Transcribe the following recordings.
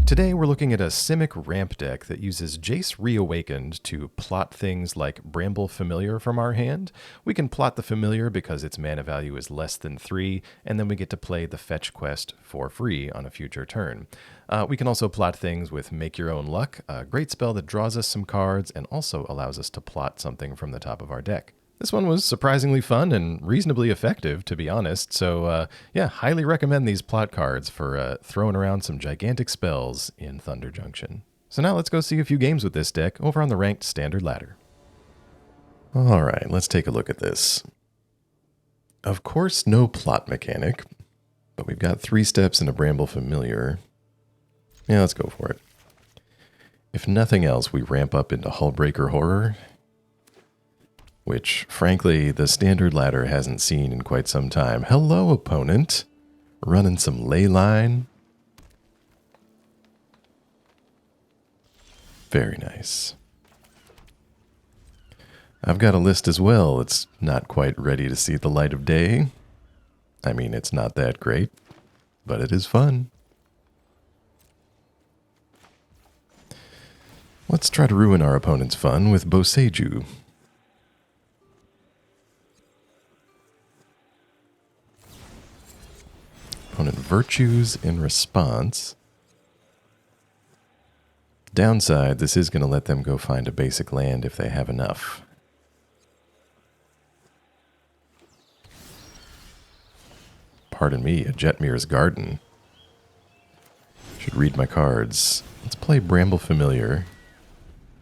Today we're looking at a Simic ramp deck that uses Jace Reawakened to plot things like Bramble Familiar from our hand. We can plot the Familiar because its mana value is less than 3, and then we get to play the fetch quest for free on a future turn. We can also plot things with Make Your Own Luck, a great spell that draws us some cards and also allows us to plot something from the top of our deck. This one was surprisingly fun and reasonably effective, to be honest, so yeah, highly recommend these plot cards for throwing around some gigantic spells in Thunder Junction. So now let's go see a few games with this deck over on the ranked standard ladder. Alright, let's take a look at this. Of course, no plot mechanic, but we've got 3 steps and a Bramble Familiar. Yeah, let's go for it. If nothing else, we ramp up into Hullbreaker Horror, which, frankly, the standard ladder hasn't seen in quite some time. Hello, opponent. Running some Leyline. Very nice. I've got a list as well. It's not quite ready to see the light of day. I mean, it's not that great, but it is fun. Let's try to ruin our opponent's fun with Boseiju. Opponent virtues in response. Downside, this is going to let them go find a basic land if they have enough. Pardon me, a Jetmir's Garden. Should read my cards. Let's play Bramble Familiar.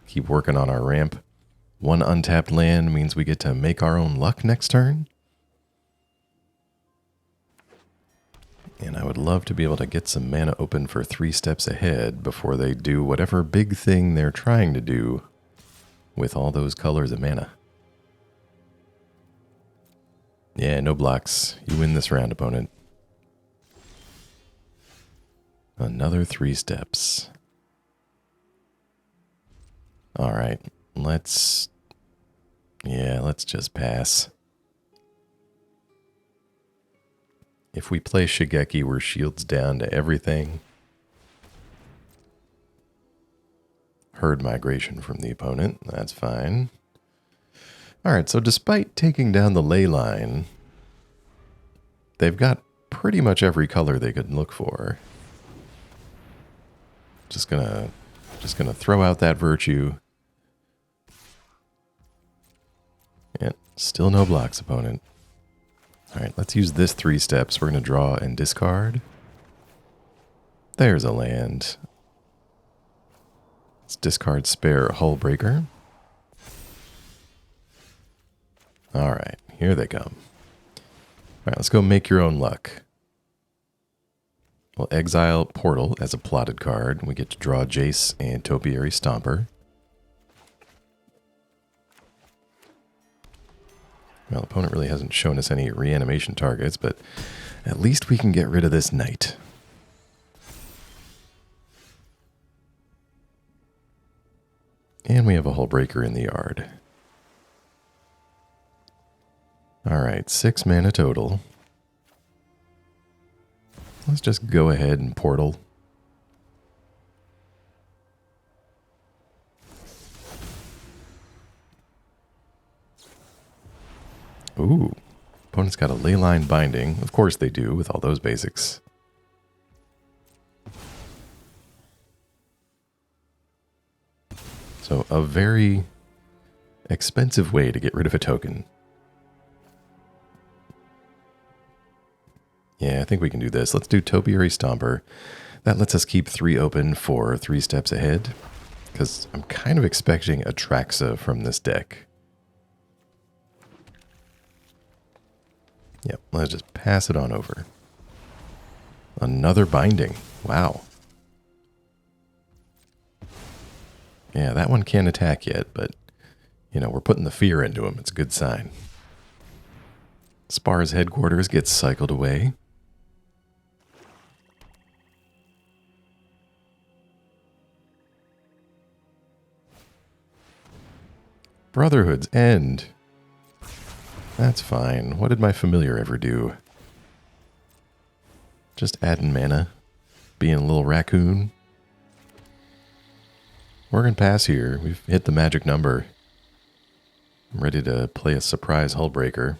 Keep working on our ramp. 1 untapped land means we get to make our own luck next turn. And I would love to be able to get some mana open for 3 steps ahead before they do whatever big thing they're trying to do with all those colors of mana. Yeah, no blocks. You win this round, opponent. Another 3 steps. Alright, let's just pass. If we play Shigeki, we're shields down to everything. Herd migration from the opponent. That's fine. Alright, so despite taking down the Leyline, they've got pretty much every color they could look for. Just gonna throw out that virtue. Yeah, still no blocks, opponent. Alright, let's use this 3 steps. We're going to draw and discard. There's a land. Let's discard spare Hullbreaker. Alright, here they come. Alright, let's go Make Your Own Luck. We'll exile Portal as a plotted card. We get to draw Jace and Topiary Stomper. Well, opponent really hasn't shown us any reanimation targets, but at least we can get rid of this knight. And we have a Hullbreaker in the yard. Alright, 6 mana total. Let's just go ahead and portal. Ooh, opponent's got a Leyline Binding. Of course they do, with all those basics. So, a very expensive way to get rid of a token. Yeah, I think we can do this. Let's do Topiary Stomper. That lets us keep 3 open for 3 steps ahead, because I'm kind of expecting Atraxa from this deck. Yep, let's just pass it on over. Another Binding. Wow. Yeah, that one can't attack yet, but, you know, we're putting the fear into him. It's a good sign. Spar's headquarters gets cycled away. Brotherhood's End. That's fine. What did my familiar ever do? Just adding mana. Being a little raccoon. We're going to pass here. We've hit the magic number. I'm ready to play a surprise Hullbreaker.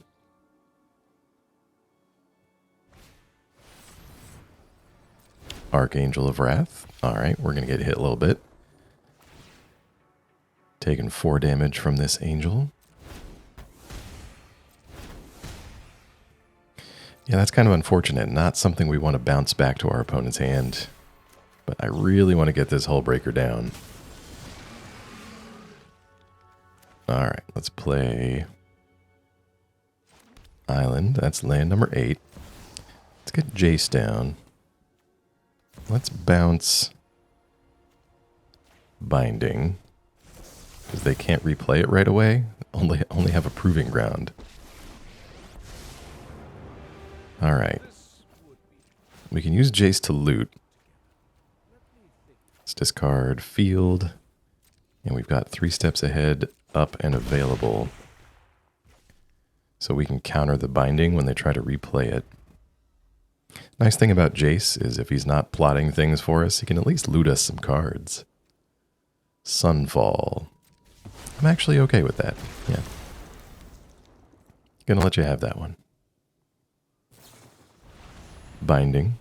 Archangel of Wrath. Alright, we're going to get hit a little bit. Taking 4 damage from this angel. Yeah, that's kind of unfortunate. Not something we want to bounce back to our opponent's hand. But I really want to get this Hullbreaker down. Alright, let's play Island. That's land number 8. Let's get Jace down. Let's bounce Binding. Because they can't replay it right away. Only have a proving ground. Alright. We can use Jace to loot. Let's discard Field. And we've got 3 steps ahead, up, and available. So we can counter the Binding when they try to replay it. Nice thing about Jace is if he's not plotting things for us, he can at least loot us some cards. Sunfall. I'm actually okay with that. Yeah. Gonna let you have that one. Binding.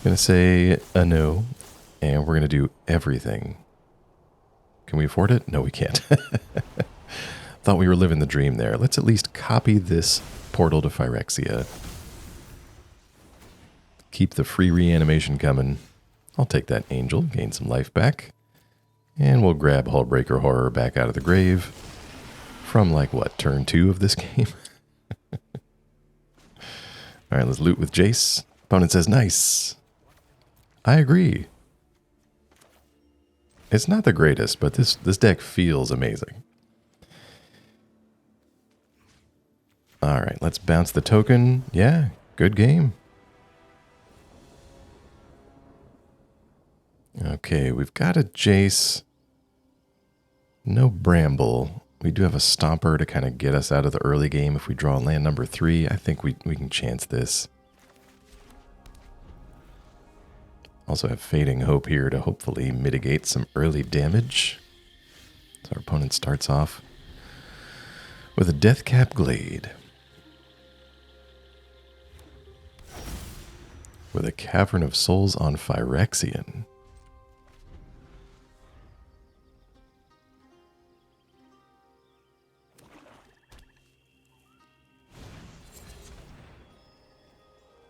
Gonna say a no, and we're gonna do everything. Can we afford it? No, we can't. Thought we were living the dream there. Let's at least copy this portal to Phyrexia. Keep the free reanimation coming. I'll take that angel, gain some life back. And we'll grab Hullbreaker Horror back out of the grave. From like, what, turn 2 of this game? Alright, let's loot with Jace. Opponent says, nice. I agree. It's not the greatest, but this deck feels amazing. Alright, let's bounce the token. Yeah, good game. Okay, we've got a Jace. No Bramble. We do have a Stomper to kind of get us out of the early game. If we draw land number 3, I think we can chance this. Also have Fading Hope here to hopefully mitigate some early damage. So our opponent starts off with a Deathcap Glade. With a Cavern of Souls on Phyrexian.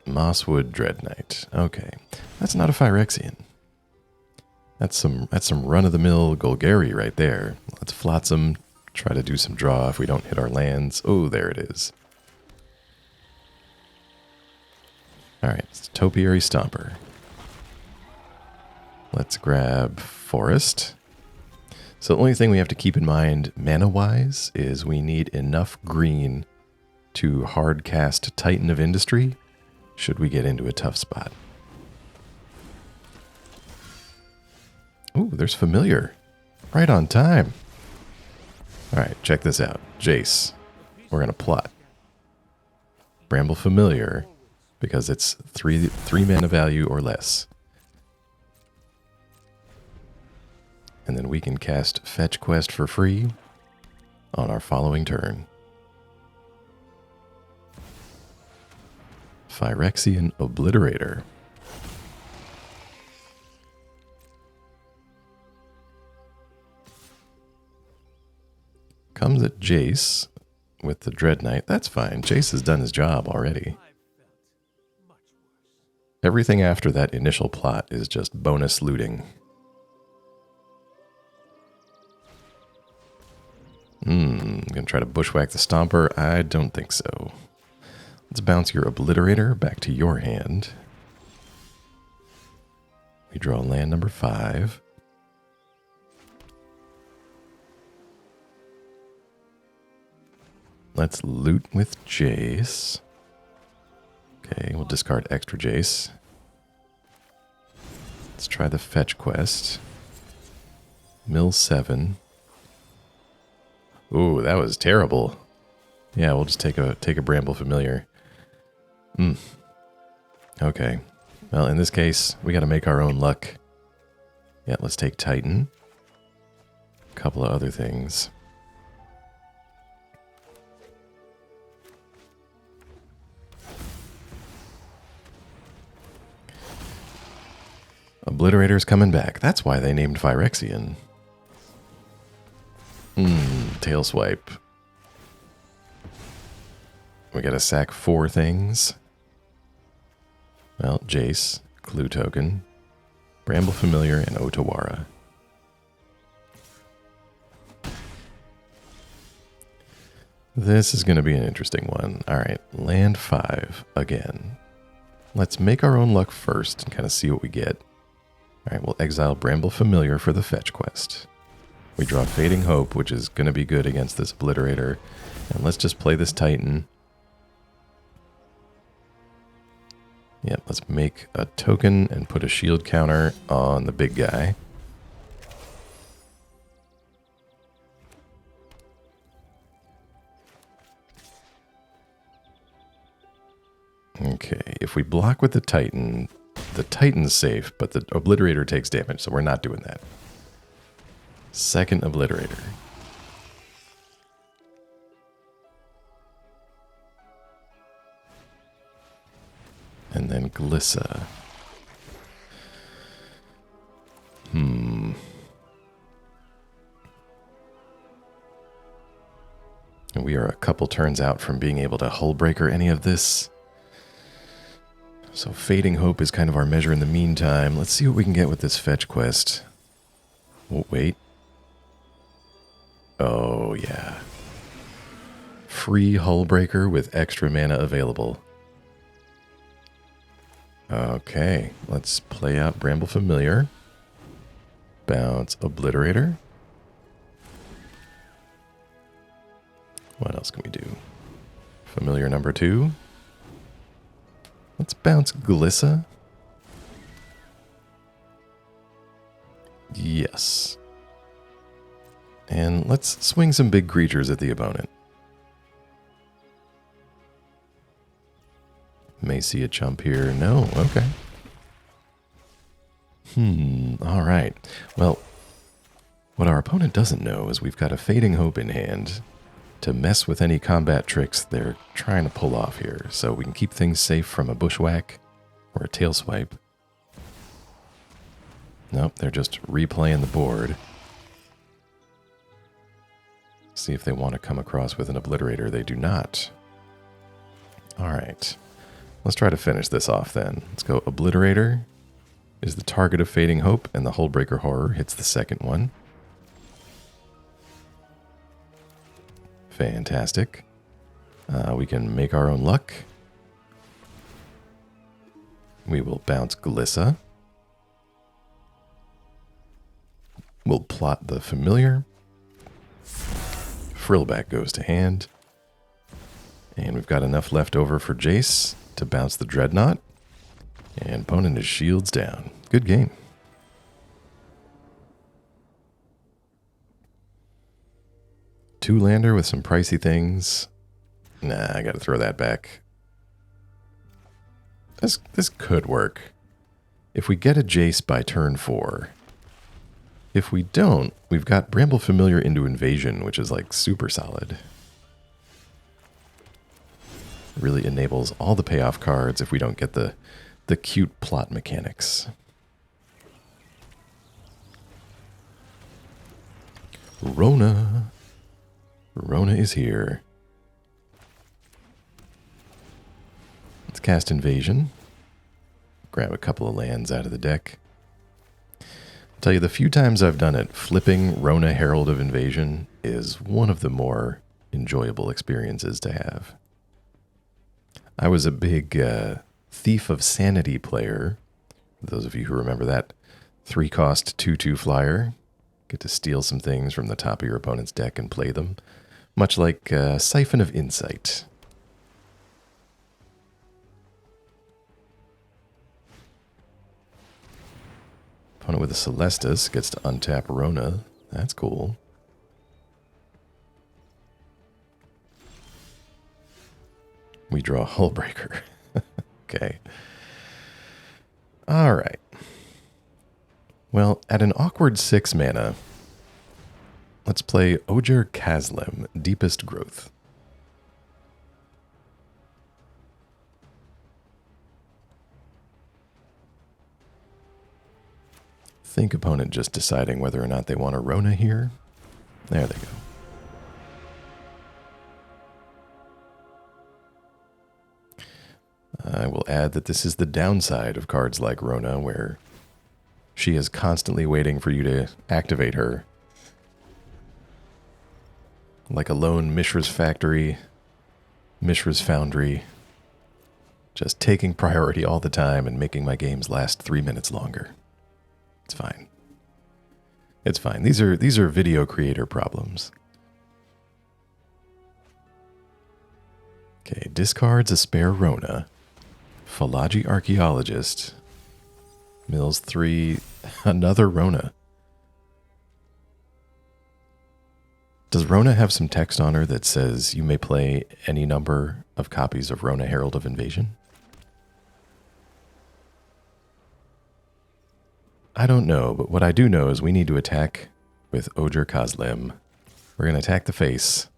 Mosswood Dread Knight. Okay. That's not a Phyrexian. That's some run-of-the-mill Golgari right there. Let's Flotsam, try to do some draw if we don't hit our lands. Oh, there it is. Alright, it's Topiary Stomper. Let's grab Forest. So the only thing we have to keep in mind mana-wise is we need enough green to hard cast Titan of Industry should we get into a tough spot. Ooh, there's Familiar. Right on time. Alright, check this out. Jace. We're going to plot. Bramble Familiar, because it's 3 mana value or less. And then we can cast Fetch Quest for free on our following turn. Phyrexian Obliterator. Comes at Jace with the Dread Knight. That's fine. Jace has done his job already. Everything after that initial plot is just bonus looting. Gonna try to bushwhack the Stomper? I don't think so. Let's bounce your Obliterator back to your hand. We draw land number 5. Let's loot with Jace. Okay, we'll discard extra Jace. Let's try the Fetch Quest. Mill 7. Ooh, that was terrible. Yeah, we'll just take a Bramble Familiar. Okay. Well, in this case, we got to make our own luck. Yeah, let's take Titan. A couple of other things. Obliterator's coming back. That's why they named Phyrexian. Tail swipe. We gotta sack 4 things. Well, Jace, Clue Token, Bramble Familiar, and Otawara. This is going to be an interesting one. Alright, land 5 again. Let's make our own luck first and kind of see what we get. Alright, we'll exile Bramble Familiar for the fetch quest. We draw Fading Hope, which is going to be good against this Obliterator. And let's just play this Titan. Yep, let's make a token and put a shield counter on the big guy. Okay, if we block with the Titan's safe, but the Obliterator takes damage, so we're not doing that. Second Obliterator. And then Glissa. And we are a couple turns out from being able to Hullbreaker any of this. So Fading Hope is kind of our measure in the meantime. Let's see what we can get with this fetch quest. Oh, wait. Oh, yeah. Free Hullbreaker with extra mana available. Okay, let's play out Bramble Familiar. Bounce Obliterator. What else can we do? Familiar number 2. Let's bounce Glissa. Yes. And let's swing some big creatures at the opponent. May see a chump here. No, okay. Alright. Well, what our opponent doesn't know is we've got a Fading Hope in hand to mess with any combat tricks they're trying to pull off here. So we can keep things safe from a Bushwhack or a Tail Swipe. Nope, they're just replaying the board. See if they want to come across with an Obliterator. They do not. Alright. Let's try to finish this off then. Let's go Obliterator is the target of Fading Hope, and the Hullbreaker Horror hits the second one. Fantastic. We can make our own luck. We will bounce Glissa. We'll plot the Familiar. Frillback goes to hand. And we've got enough left over for Jace to bounce the Dreadnought. And opponent is shields down. Good game. Two-lander with some pricey things. Nah, I gotta throw that back. This could work. If we get a Jace by turn 4. If we don't, we've got Bramble Familiar into Invasion, which is like super solid. Really enables all the payoff cards if we don't get the cute plot mechanics. Rona. Rona is here. Let's cast Invasion. Grab a couple of lands out of the deck. I'll tell you, the few times I've done it, flipping Rona Herald of Invasion is one of the more enjoyable experiences to have. I was a big Thief of Sanity player. Those of you who remember that 3-cost 2/2 flyer. Get to steal some things from the top of your opponent's deck and play them. Much like Siphon of Insight. Opponent with a Celestus gets to untap Rona. That's cool. We draw Hullbreaker. Okay. All right. Well, at an awkward 6 mana, let's play Ojer Kaslem, Deepest Growth. Think opponent just deciding whether or not they want a Rona here. There they go. I will add that this is the downside of cards like Rona, where she is constantly waiting for you to activate her. Like a lone Mishra's Factory, Mishra's Foundry, just taking priority all the time and making my games last 3 minutes longer. It's fine. It's fine. These are video creator problems. Okay, discards a spare Rona. Phylogeny Archaeologist. Mills 3, another Rona. Does Rona have some text on her that says you may play any number of copies of Rona Herald of Invasion? I don't know, but what I do know is we need to attack with Ojer Kaslem. We're going to attack the face.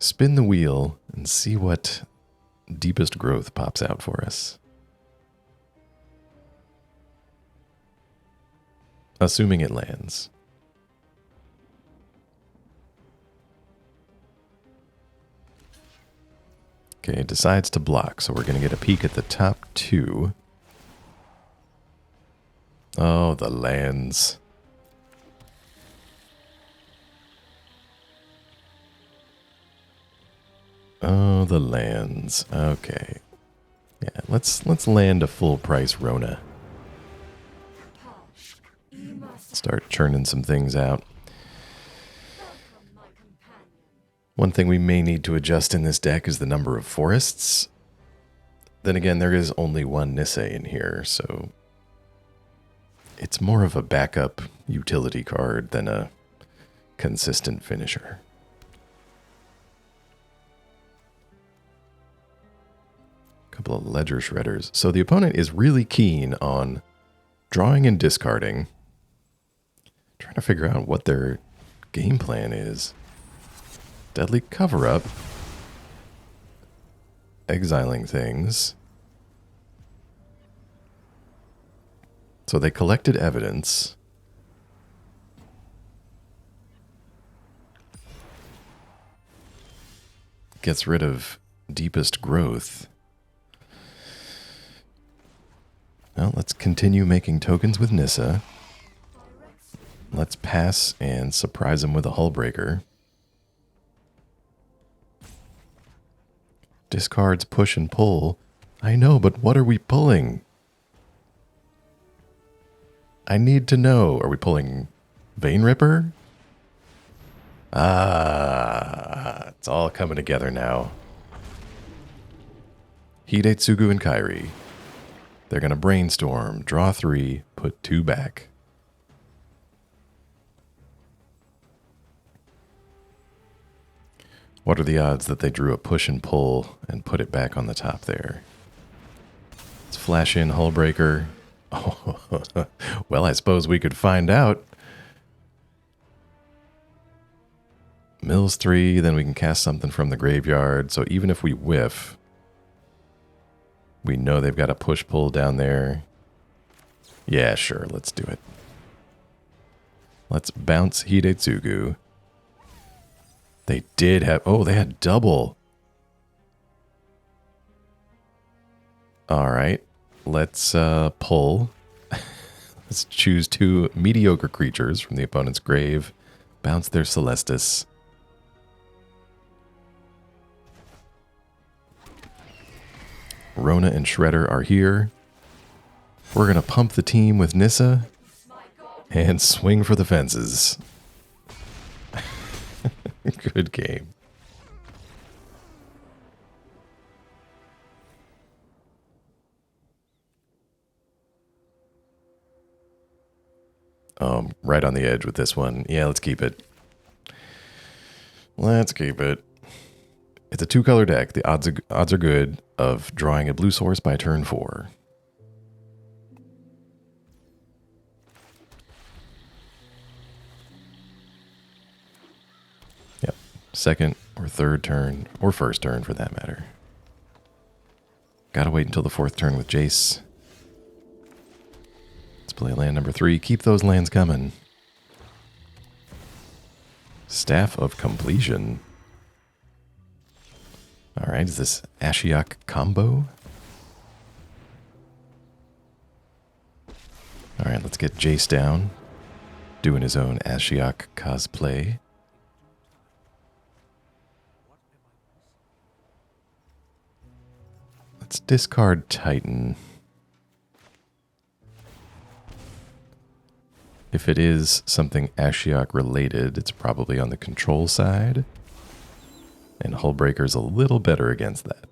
Spin the wheel and see what Deepest Growth pops out for us. Assuming it lands. Okay, it decides to block, so we're going to get a peek at the top 2. Oh, the lands. Oh, the lands. Okay. Yeah, let's land a full price Rona. Start churning some things out. One thing we may need to adjust in this deck is the number of forests. Then again, there is only one Nissa in here, so it's more of a backup utility card than a consistent finisher. Couple of ledger shredders. So the opponent is really keen on drawing and discarding. Trying to figure out what their game plan is. Deadly Cover-Up. Exiling things. So they collected evidence. Gets rid of Deepest Growth. Well, let's continue making tokens with Nissa. Let's pass and surprise him with a Hullbreaker. Discards push and pull. I know, but what are we pulling? I need to know. Are we pulling Vein Ripper? Ah, it's all coming together now. Hidetsugu and Kairi. They're going to brainstorm, draw 3, put 2 back. What are the odds that they drew a push and pull and put it back on the top there? Let's flash in Hullbreaker. Oh, well, I suppose we could find out. Mills 3, then we can cast something from the graveyard. So even if we whiff, we know they've got a push-pull down there. Yeah, sure, let's do it. Let's bounce Hidetsugu. They did have... Oh, they had double. All right. Let's pull. Let's choose 2 mediocre creatures from the opponent's grave. Bounce their Celestus. Rona and Shredder are here. We're going to pump the team with Nissa and swing for the fences. Good game. Right on the edge with this one. Yeah, let's keep it. Let's keep it. It's a 2-color deck. The odds are good of drawing a blue source by turn 4. second or third turn, or first turn for that matter. Gotta wait until the fourth turn with Jace. Let's play land number 3. Keep those lands coming. Staff of Completion. Alright, is this Ashiok combo? Alright, let's get Jace down. Doing his own Ashiok cosplay. Let's discard Titan. If it is something Ashiok related, it's probably on the control side. And Hullbreaker's a little better against that.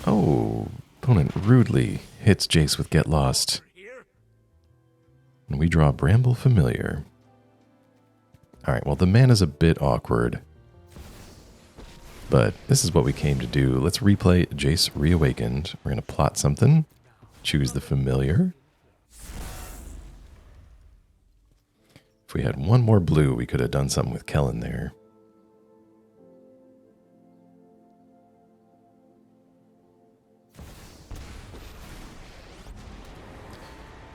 Oh, opponent rudely hits Jace with Get Lost. And we draw Bramble Familiar. Alright, well the mana's a bit awkward. But this is what we came to do. Let's replay Jace Reawakened. We're going to plot something. Choose the Familiar. If we had one more blue, we could have done something with Kellan there.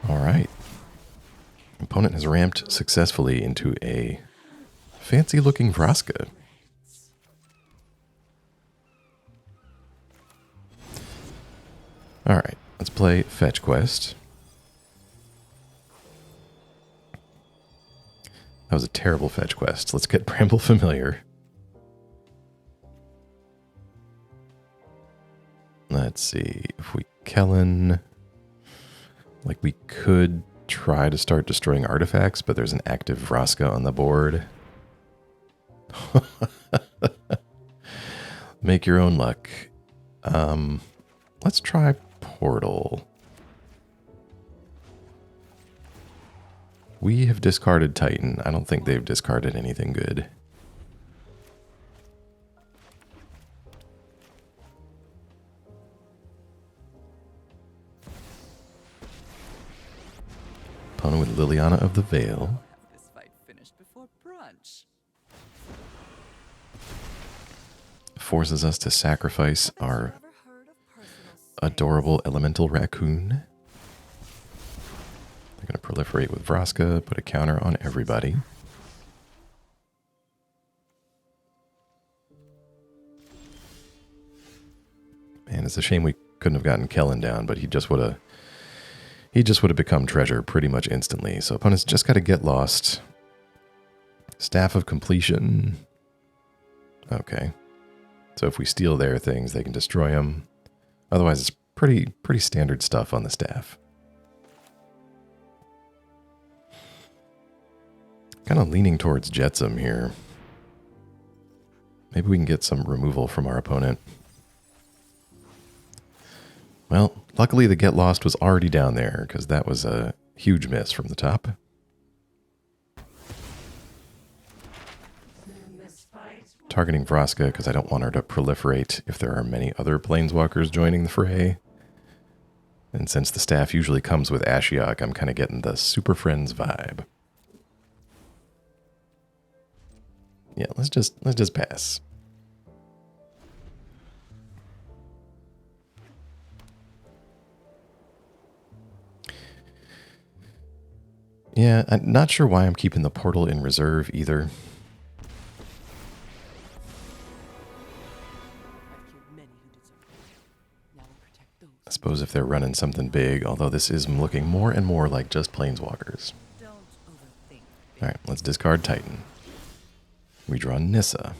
Alright. Opponent has ramped successfully into a fancy-looking Vraska. Alright, let's play Fetch Quest. That was a terrible Fetch Quest. Let's get Bramble Familiar. Let's see. If we Kellan... Like, we could try to start destroying artifacts, but there's an active Vraska on the board. Make your own luck. Let's try Portal. We have discarded Titan. I don't think they've discarded anything good. Opponent with Liliana of the Veil. This fight finished before brunch. Forces us to sacrifice our adorable elemental raccoon. They're going to proliferate with Vraska, put a counter on everybody. Man, it's a shame we couldn't have gotten Kellan down, but he just would have become treasure pretty much instantly. So opponents just got to get lost. Staff of Completion. Okay. So if we steal their things, they can destroy them. Otherwise, it's pretty standard stuff on the staff. Kind of leaning towards Jetsam here. Maybe we can get some removal from our opponent. Well, luckily the Get Lost was already down there, because that was a huge miss from the top. Targeting Vraska, because I don't want her to proliferate if there are many other planeswalkers joining the fray. And since the staff usually comes with Ashiok, I'm kind of getting the Super Friends vibe. Yeah, let's just pass. Yeah, I'm not sure why I'm keeping the portal in reserve either. I suppose if they're running something big, although this is looking more and more like just planeswalkers. Alright, let's discard Titan. We draw Nissa.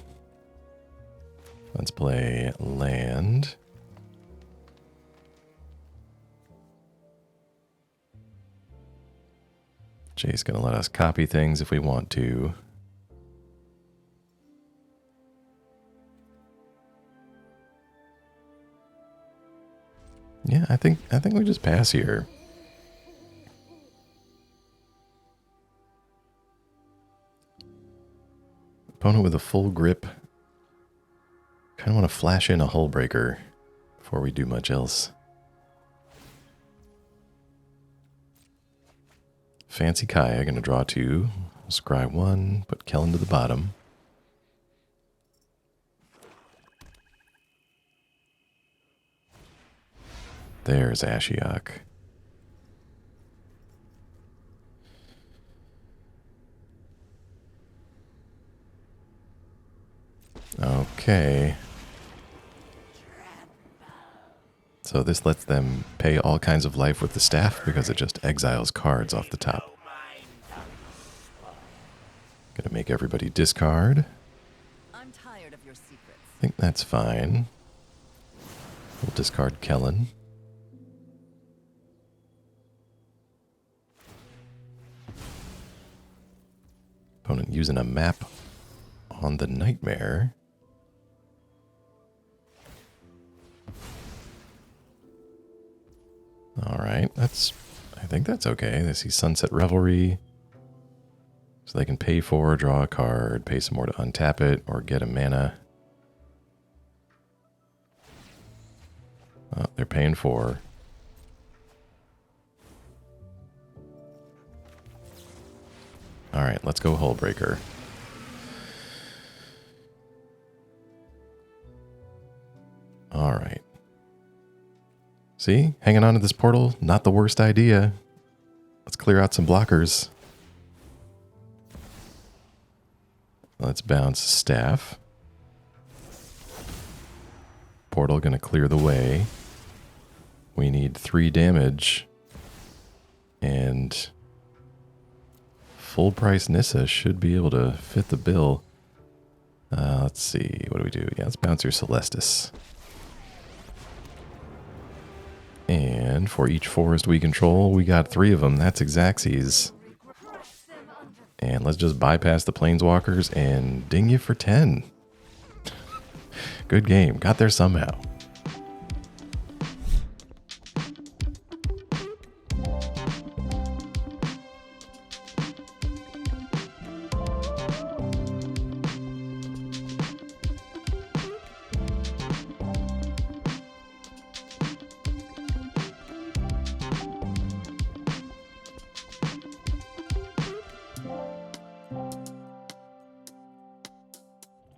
Let's play land. Jay's going to let us copy things if we want to. Yeah, I think we just pass here. Opponent with a full grip. Kind of want to flash in a Hullbreaker before we do much else. Fancy Kaya, going to draw 2. Scry 1, put Kellan to the bottom. There's Ashiok. Okay. So this lets them pay all kinds of life with the staff because it just exiles cards off the top. Gonna make everybody discard. I'm tired of your secrets. I think that's fine. We'll discard Kellan. Opponent using a map on the Nightmare. Alright, I think that's okay. They see Sunset Revelry. So they can pay for, draw a card, pay some more to untap it, or get a mana. Oh, they're paying for. Alright, let's go Hullbreaker. Alright. See? Hanging on to this portal, not the worst idea. Let's clear out some blockers. Let's bounce Staff. Portal gonna clear the way. We need 3 damage. And full price Nissa should be able to fit the bill. Let's see, what do we do? Yeah, let's bounce your Celestus. And for each forest we control, we got 3 of them. That's Xaxes. And let's just bypass the Planeswalkers and ding you for 10. Good game. Got there somehow.